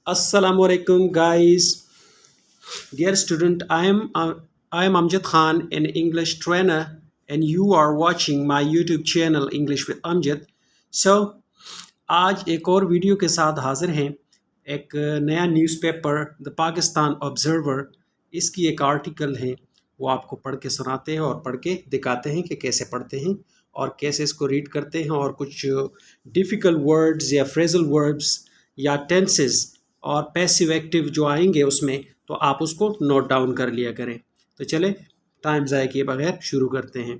Assalamualaikum guys. Dear student, I am Amjad Khan, an English trainer, and you are watching my YouTube channel English with Amjad. So आज एक और video के साथ हाजिर हैं। एक नया न्यूज़पेपर द पाकिस्तान ऑब्जर्वर, इसकी एक आर्टिकल है, वो आपको पढ़ के सुनाते हैं और पढ़ के दिखाते हैं कि कैसे पढ़ते हैं और कैसे इसको रीड करते हैं, और कुछ डिफ़िकल्ट वर्ड्स या फ्रेजल वर्ब्स या टेंसेस और पैसिव एक्टिव जो आएंगे उसमें, तो आप उसको नोट डाउन कर लिया करें। तो चले टाइम ज़ाया किए बगैर शुरू करते हैं।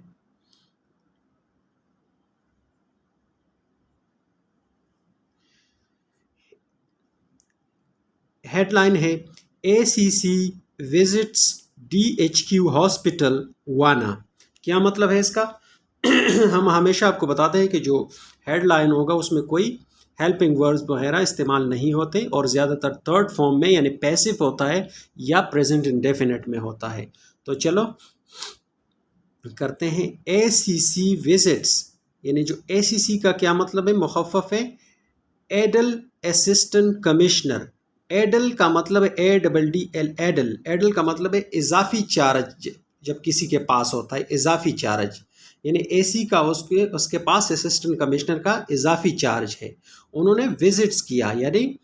हेडलाइन है ACC विजिट्स DHQ हॉस्पिटल वाना। क्या मतलब है इसका? हम हमेशा आपको बताते हैं कि जो हेडलाइन होगा उसमें कोई हेल्पिंग वर्ब्स वगैरह इस्तेमाल नहीं होते और ज़्यादातर थर्ड फॉर्म में यानी पैसिव होता है या प्रेजेंट इंडेफिनिट में होता है। तो चलो करते हैं। ACC विजिट्स यानी जो ACC का क्या मतलब है? मुखफ़्फ़ है एडल असिस्टेंट कमिश्नर। एडल का मतलब है ADDL, एडल। एडल का मतलब है इजाफी चार्ज, जब किसी के पास होता है इजाफी चार्ज, यानी AC का उसके पास असिस्टेंट कमिश्नर का इजाफी चार्ज है। उन्होंने विजिट्स किया, यानी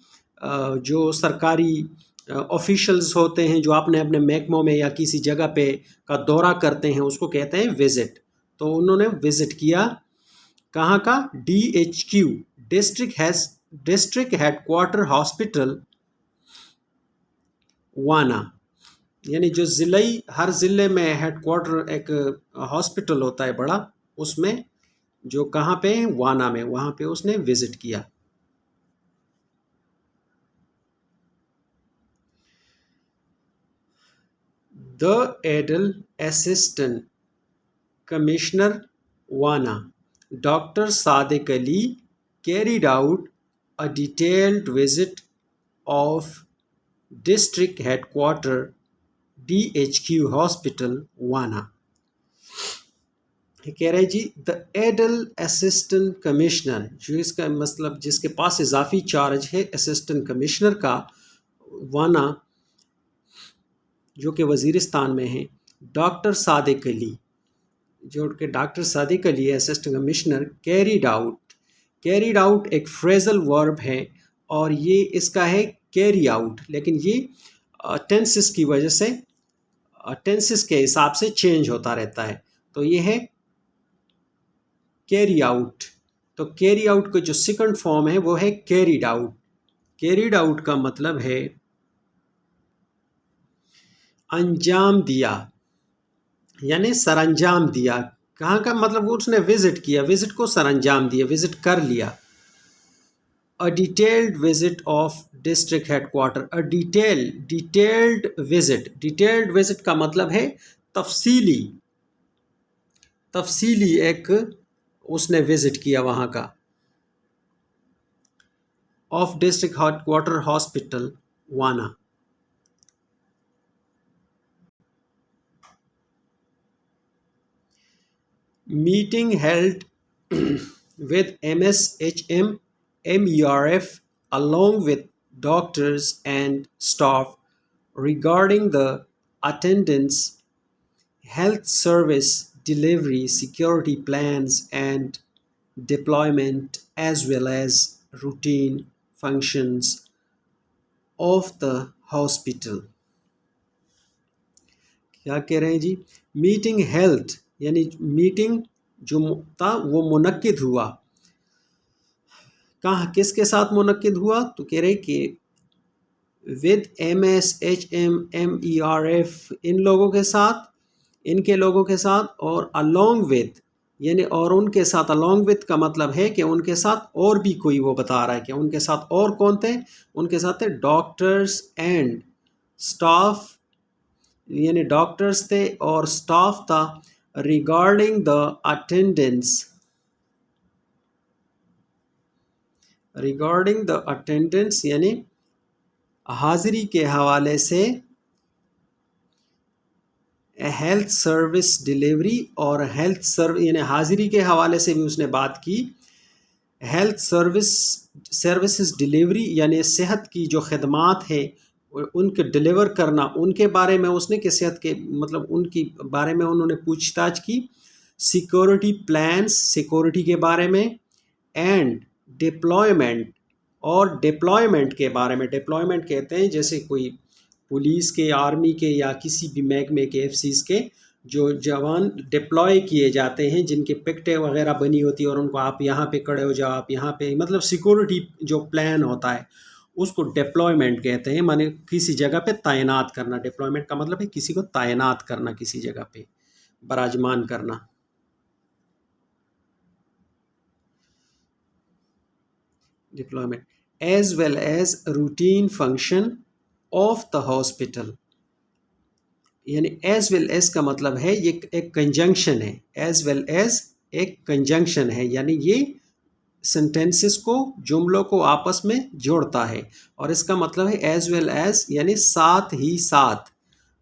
जो सरकारी ऑफिशियल्स होते हैं जो अपने अपने महकमों में या किसी जगह पे का दौरा करते हैं, उसको कहते हैं विजिट। तो उन्होंने विजिट किया कहाँ का? DHQ, डिस्ट्रिक्ट हेडक्वार्टर हॉस्पिटल वाना, यानी जो ज़िले, हर ज़िले में हेडक्वार्टर एक हॉस्पिटल होता है बड़ा, उसमें जो कहाँ पे है? वाना में, वहाँ पे उसने विज़िट किया। द एडल असिस्टेंट कमिश्नर वाना, doctor Sadiq Ali, carried out a detailed visit of district headquarter DHQ hospital वाना। कह रहे जी द एडल असिस्टेंट कमिश्नर, जो इसका मतलब जिसके पास इजाफी चार्ज है असिस्टेंट कमिश्नर का, वाना जो कि वज़ीरिस्तान में है, डॉक्टर सादिक अली, जो कि डॉक्टर सादिक अली है असिस्टेंट कमिश्नर। कैरीड आउट एक फ्रेजल वर्ब है और ये इसका है कैरी आउट, लेकिन ये टेंसेस की वजह से टेंसेस के हिसाब से चेंज होता रहता है। तो ये है कैरी आउट। तो कैरी आउट का जो सेकंड फॉर्म है वो है कैरीड आउट। कैरीड आउट का मतलब है अंजाम दिया, यानी सरअंजाम दिया। कहाँ का मतलब? वो उसने विजिट किया, विजिट को सरअंजाम दिया, विजिट कर लिया। A detailed visit of district headquarter, a detailed visit. Detailed visit का मतलब है तफसीली एक उसने विजिट किया वहाँ का। ऑफ डिस्ट्रिक्ट हेडक्वार्टर हॉस्पिटल वाना। Meeting held with MSHM MERF along with doctors and staff regarding the attendance, health service delivery, security plans and deployment, as well as routine functions of the hospital। क्या कह रहे हैं जी? Meeting health यानी meeting जो था वो मुनक्किद हुआ। कहाँ, किसके साथ मुनक्किद हुआ? तो कह रहे कि विद MSHM MERF, इन लोगों के साथ, इनके लोगों के साथ, और अलोंग विद यानी और उनके साथ। अलोंग विद का मतलब है कि उनके साथ और भी कोई, वो बता रहा है कि उनके साथ और कौन थे? उनके साथ थे डॉक्टर्स एंड स्टाफ, यानी डॉक्टर्स थे और स्टाफ था। Regarding the attendance, regarding the attendance यानी हाजिरी के हवाले से, हेल्थ सर्विस डिलीवरी और हेल्थ सर्व यानी हाजिरी के हवाले से भी उसने बात की। हेल्थ सर्विसेज डिलीवरी यानी सेहत की जो खदमात है उनके डिलीवर करना, उनके बारे में उसने कि सेहत के मतलब उनकी बारे में उन्होंने पूछताछ की। सिक्योरिटी प्लान्स, सिक्योरिटी के बारे में। एंड डिप्लॉयमेंट, और डिप्लॉयमेंट के बारे में। डिप्लॉयमेंट कहते हैं जैसे कोई पुलिस के, आर्मी के या किसी भी महकमे के, एफसीज के जो जवान डिप्लॉय किए जाते हैं, जिनके पिक्टें वगैरह बनी होती है और उनको आप यहाँ पे खड़े हो जाओ, आप यहाँ पे, मतलब सिक्योरिटी जो प्लान होता है उसको डिप्लॉयमेंट कहते हैं। माने किसी जगह पे तैनात करना। डिप्लॉयमेंट का मतलब है किसी को तैनात करना, किसी जगह पे बराजमान करना। Deployment as well as routine function of the hospital, यानी एज वेल एज का मतलब है ये एक कंजंक्शन है। एज वेल एज एक कंजंक्शन है, यानी ये सेंटेंसेस को, जुमलों को आपस में जोड़ता है। और इसका मतलब है एज वेल एज यानी साथ ही साथ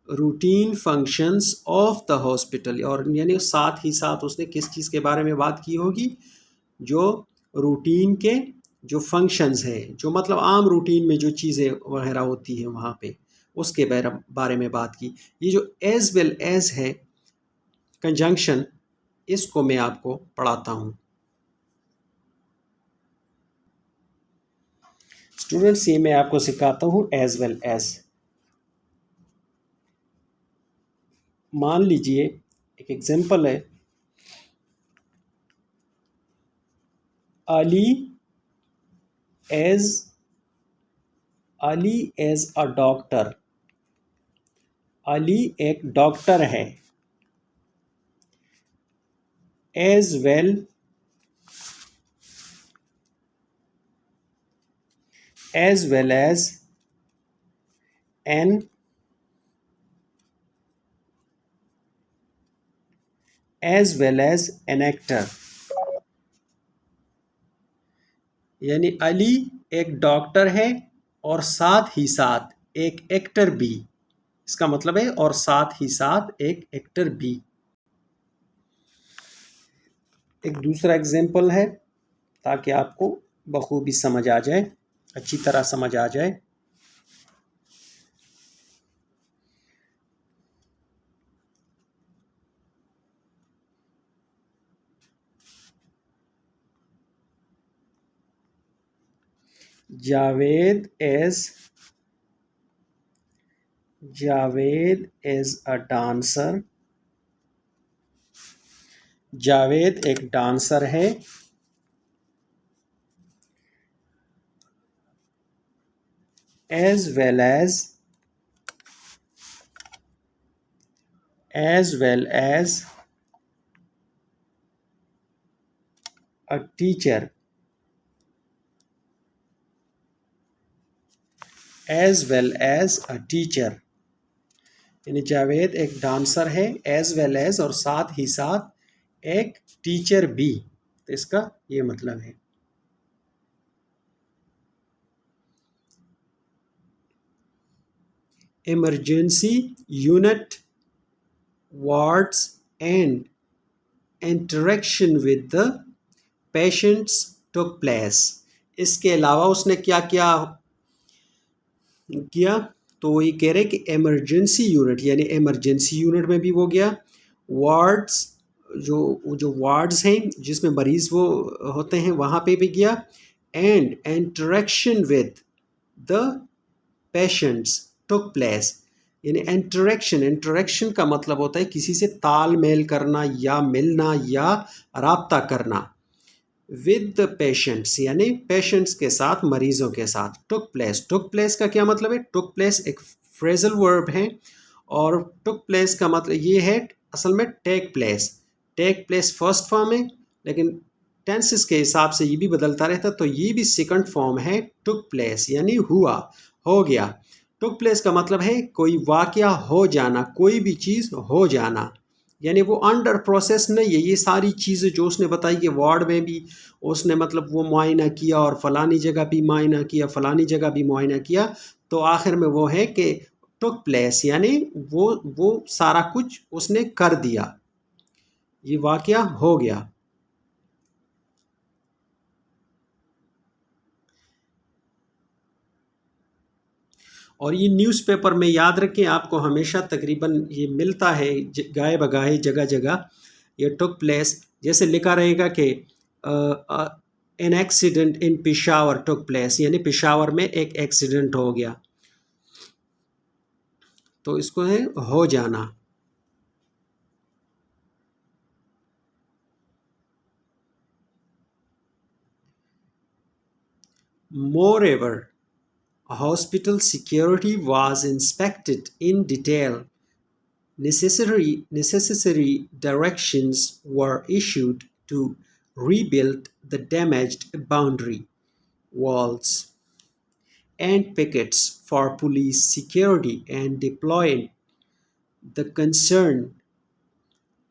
routine functions of the hospital, और यानी साथ ही साथ उसने किस चीज़ के बारे में बात की होगी, जो रूटीन के जो फंक्शंस हैं, जो मतलब आम रूटीन में जो चीज़ें वगैरह होती हैं वहाँ पे, उसके बारे में बात की। ये जो एज वेल एज है कंजंक्शन, इसको मैं आपको पढ़ाता हूँ। स्टूडेंट्स, ये मैं आपको सिखाता हूँ एज वेल एज। मान लीजिए एक एग्जांपल है, Ali as a doctor. Ali एक डॉक्टर है। As well as an an actor, यानी अली एक डॉक्टर है और साथ ही साथ एक एक्टर भी। इसका मतलब है और साथ ही साथ एक एक्टर भी। एक दूसरा एग्जाम्पल है ताकि आपको बखूबी समझ आ जाए, अच्छी तरह समझ आ जाए। Javed as a dancer. Javed एक डांसर है। As well as a teacher. As well as a teacher, यानी जावेद एक डांसर है, एज वेल एज और साथ ही साथ एक टीचर भी। तो इसका ये मतलब है। Emergency unit, wards and interaction with the patients took place. इसके अलावा उसने क्या क्या किया, तो वही कह रहे कि इमरजेंसी यूनिट, यानी इमरजेंसी यूनिट में भी वो गया। वार्ड्स, जो वार्ड्स हैं जिसमें मरीज़ वो होते हैं, वहाँ पे भी गया। And interaction with the patients took place, यानी इंटरेक्शन का मतलब होता है किसी से तालमेल करना या मिलना या राब्ता करना। विद द पेशेंट्स यानी पेशेंट्स के साथ, मरीजों के साथ। टुक प्लेस का क्या मतलब है? टुक प्लेस एक फ्रेजल वर्ब है और टुक प्लेस का मतलब ये है असल में टेक प्लेस फर्स्ट फॉर्म है, लेकिन टेंसेस के हिसाब से ये भी बदलता रहता, तो ये भी सेकंड फॉर्म है टुक प्लेस, यानी हुआ, हो गया। टुक प्लेस का मतलब है कोई वाकया हो जाना, कोई भी चीज़ हो जाना, यानी वो अंडर प्रोसेस नहीं है। ये सारी चीज़ें जो उसने बताई कि वार्ड में भी उसने मतलब वो मुआयना किया और फलानी जगह भी मुआयना किया, फलानी जगह भी मुआयना किया, तो आखिर में वो है कि टुक प्लेस, यानी वो सारा कुछ उसने कर दिया, ये वाकया हो गया। और ये न्यूज़पेपर में याद रखें, आपको हमेशा तकरीबन ये मिलता है गाए बगाए जगह जगह। ये टुक प्लेस, जैसे लिखा रहेगा कि an accident in Peshawar took place, यानी पेशावर में एक एक्सीडेंट हो गया, तो इसको है हो जाना। Moreover, hospital security was inspected in detail. Necessary directions were issued to rebuild the damaged boundary walls and pickets for police security and deployed the concerned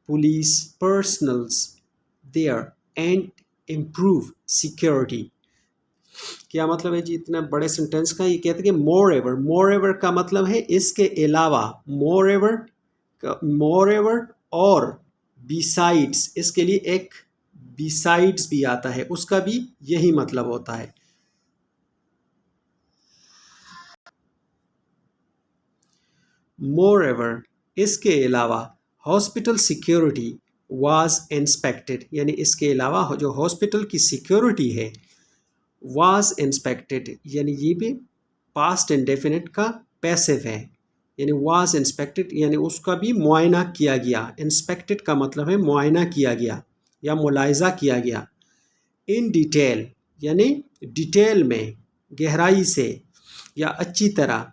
police personnel there and improve security. क्या मतलब है जी इतना बड़े sentence का? ये कहते हैं कि मोर एवर का मतलब है इसके अलावा, मोर एवर और बिसाइड्स, इसके लिए एक बिसाइड्स भी आता है, उसका भी यही मतलब होता है। मोर एवर, इसके अलावा, हॉस्पिटल सिक्योरिटी वाज इंस्पेक्टेड, यानी इसके अलावा जो हॉस्पिटल की सिक्योरिटी है, वाज इंस्पेक्टेड, यानी ये भी पास्ट इंडेफिनिट का पैसिव है, यानी वाज इंस्पेक्टेड यानी उसका भी मुआयना किया गया। इंस्पेक्टेड का मतलब है मुआयना किया गया या मुलायजा किया गया। इन डिटेल यानी डिटेल में, गहराई से या अच्छी तरह।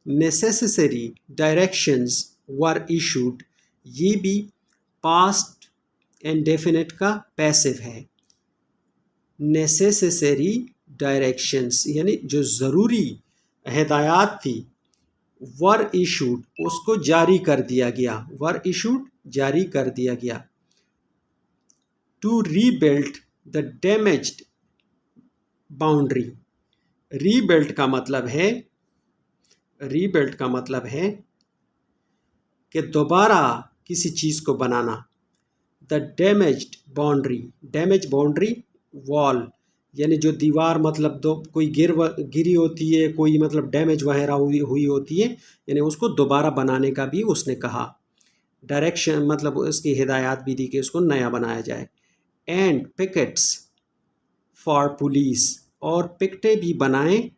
नेसेसरी डायरेक्शंस वर इशूड, ये भी पास्ट इंडेफिनिट का पैसिव है। नेसेसरी डायरेक्शंस यानी जो ज़रूरी हिदायत थी, वर इशूड उसको जारी कर दिया गया, वर इशूड जारी कर दिया गया। To rebuild the damaged boundary, rebuild का मतलब है, रीबिल्ड का मतलब है कि दोबारा किसी चीज़ को बनाना। The damaged boundary, damage boundary wall यानी जो दीवार मतलब दो कोई गिरी होती है, कोई मतलब डैमेज वगैरह हुई होती है, यानी उसको दोबारा बनाने का भी उसने कहा। डायरेक्शन मतलब उसकी हिदायत भी दी कि उसको नया बनाया जाए। एंड पिकेट्स फॉर पुलिस, और पिकटें भी बनाएं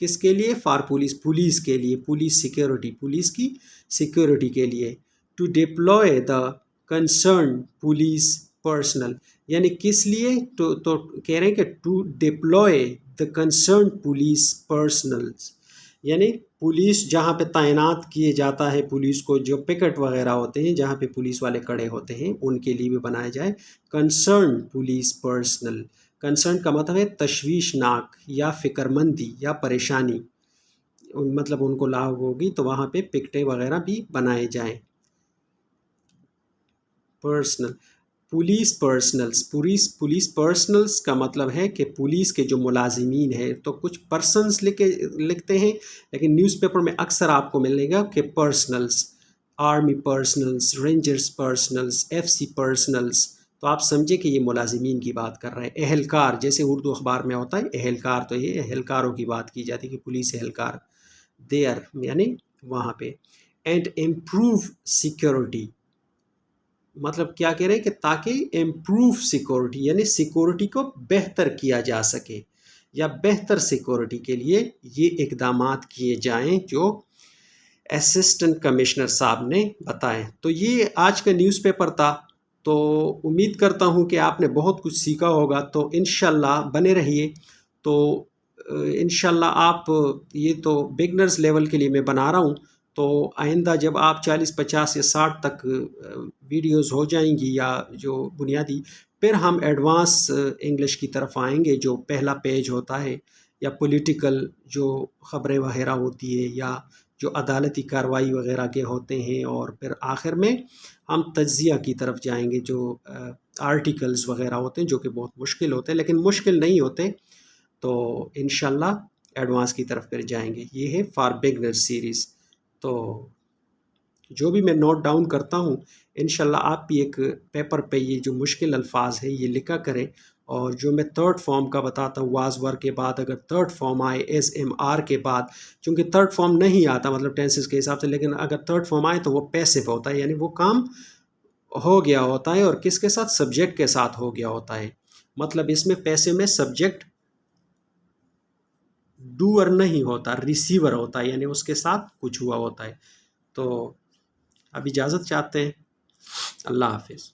किसके लिए? फॉर पुलिस, पुलिस के लिए, पुलिस सिक्योरिटी, पुलिस की सिक्योरिटी के लिए। To deploy the concern police personal, यानी किस लिए? तो कह रहे हैं कि to deploy the concern police personals, यानी पुलिस जहाँ पे तैनात किए जाता है पुलिस को, जो पिकेट वगैरह होते हैं जहाँ पे पुलिस वाले खड़े होते हैं, उनके लिए भी बनाया जाए कंसर्न पुलिस पर्सनल। कंसर्न का मतलब है तशवीशनाक या फ़िक्रमंदी या परेशानी, मतलब उनको लाभ होगी, तो वहाँ पे पिकटें वगैरह भी बनाए जाएं। Personal, police personals, police personals का मतलब है कि पुलिस के जो मुलाजिमीन है, तो कुछ पर्सनस लिखते हैं, लेकिन न्यूज़पेपर में अक्सर आपको मिलेगा कि personals, army personals, rangers personals, FC personals, तो आप समझे कि ये मुलाजिमीन की बात कर रहे हैं। एहलकार, जैसे उर्दू अखबार में होता है एहलकार, तो ये एहलकारों की बात की जाती है कि पुलिस एहलकार, देयर यानी वहाँ पे। एंड इम्प्रूव सिक्योरिटी, मतलब क्या कह रहे हैं कि ताकि इम्प्रूव सिक्योरिटी यानी सिक्योरिटी को बेहतर किया जा सके, या बेहतर सिक्योरिटी के लिए ये इकदामात किए जाएं जो असिस्टेंट कमिश्नर साहब ने बताए। तो ये आज का न्यूज़पेपर था, तो उम्मीद करता हूँ कि आपने बहुत कुछ सीखा होगा। तो इंशाल्लाह बने रहिए। तो इंशाल्लाह आप, ये तो बिगनर्स लेवल के लिए मैं बना रहा हूँ, तो आइंदा जब आप 40, 50 या 60 तक वीडियोस हो जाएंगी या जो बुनियादी, फिर हम एडवांस इंग्लिश की तरफ आएंगे, जो पहला पेज होता है, या पॉलिटिकल जो ख़बरें वगैरह होती है, या जो अदालती कार्रवाई वगैरह के होते हैं, और फिर आखिर में हम तज्ज़िया की तरफ जाएंगे, जो आर्टिकल्स वगैरह होते हैं, जो कि बहुत मुश्किल होते हैं, लेकिन मुश्किल नहीं होते। तो इंशाल्लाह एडवांस की तरफ फिर जाएंगे। ये है फॉर बिगनर सीरीज़। तो जो भी मैं नोट डाउन करता हूँ, इंशाल्लाह आप भी एक पेपर पे ये जो मुश्किल अल्फाज है ये लिखा करें, और जो मैं थर्ड फॉर्म का बताता हूँ वाज वर के बाद अगर थर्ड फॉर्म आए एस एम आर के बाद, चूँकि थर्ड फॉर्म नहीं आता मतलब टेंसेस के हिसाब से, लेकिन अगर थर्ड फॉर्म आए तो वो पैसिव होता है, यानी वो काम हो गया होता है और किसके साथ, सब्जेक्ट के साथ हो गया होता है। मतलब इसमें पैसिव में सब्जेक्ट डूअर नहीं होता, रिसीवर होता है, यानी उसके साथ कुछ हुआ होता है। तो अब इजाज़त चाहते हैं, अल्लाह हाफिज़।